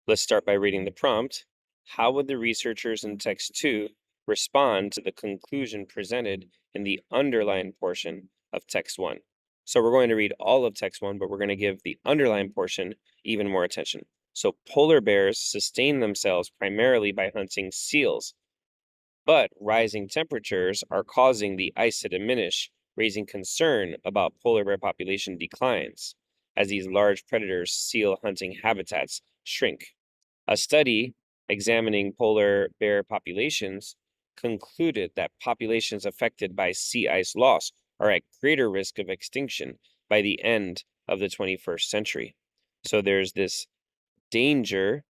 Let's start by reading the prompt. How would the researchers in text 2 respond to the conclusion presented in the underlined portion of text 1? So we're going to read all of text 1, but we're going to give the underlined portion even more attention. So polar bears sustain themselves primarily by hunting seals, but rising temperatures are causing the ice to diminish, raising concern about polar bear population declines as these large predators seal hunting habitats shrink. A study examining polar bear populations concluded that populations affected by sea ice loss are at greater risk of extinction by the end of the 21st century. So there's this danger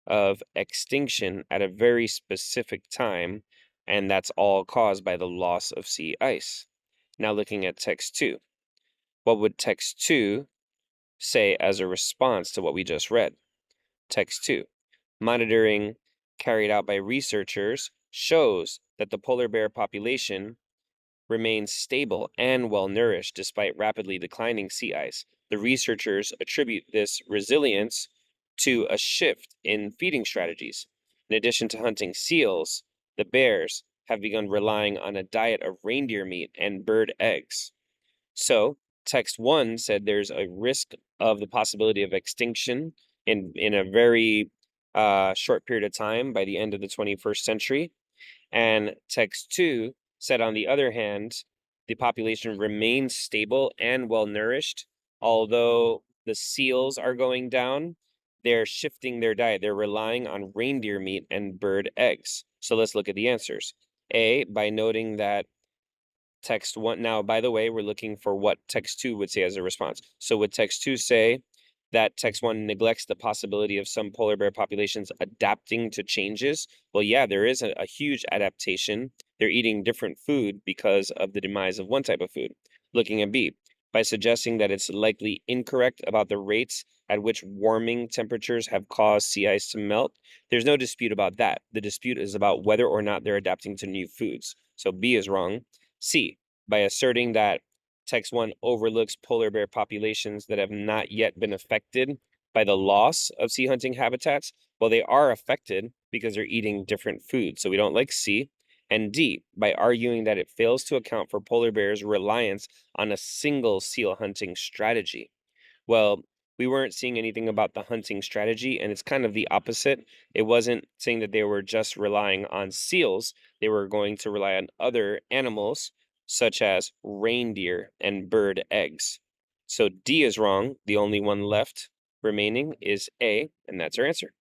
of extinction at a very specific time, and that's all caused by the loss of sea ice. Now looking at text 2. What would text 2 say as a response to what we just read? Text 2. Monitoring carried out by researchers shows that the polar bear population remains stable and well nourished despite rapidly declining sea ice. The researchers attribute this resilience to a shift in feeding strategies. In addition to hunting seals, the bears have begun relying on a diet of reindeer meat and bird eggs. So, text 1 said there's a risk of the possibility of extinction in a very short period of time by the end of the 21st century. And text 2 said, on the other hand, the population remains stable and well nourished. Although the seals are going down, they're shifting their diet. They're relying on reindeer meat and bird eggs. So let's look at the answers. A, by noting that text 1, now, by the way, we're looking for what text 2 would say as a response. So would text 2 say that text 1 neglects the possibility of some polar bear populations adapting to changes? Well, yeah, there is a huge adaptation. They're eating different food because of the demise of one type of food. Looking at B, by suggesting that it's likely incorrect about the rates at which warming temperatures have caused sea ice to melt, there's no dispute about that. The dispute is about whether or not they're adapting to new foods. So B is wrong. C, by asserting that text 1 overlooks polar bear populations that have not yet been affected by the loss of sea hunting habitats. Well, they are affected because they're eating different foods. So we don't like C. And D, by arguing that it fails to account for polar bears' reliance on a single seal hunting strategy. Well, we weren't seeing anything about the hunting strategy, and it's kind of the opposite. It wasn't saying that they were just relying on seals. They were going to rely on other animals, such as reindeer and bird eggs. So D is wrong. The only one left remaining is A, and that's our answer.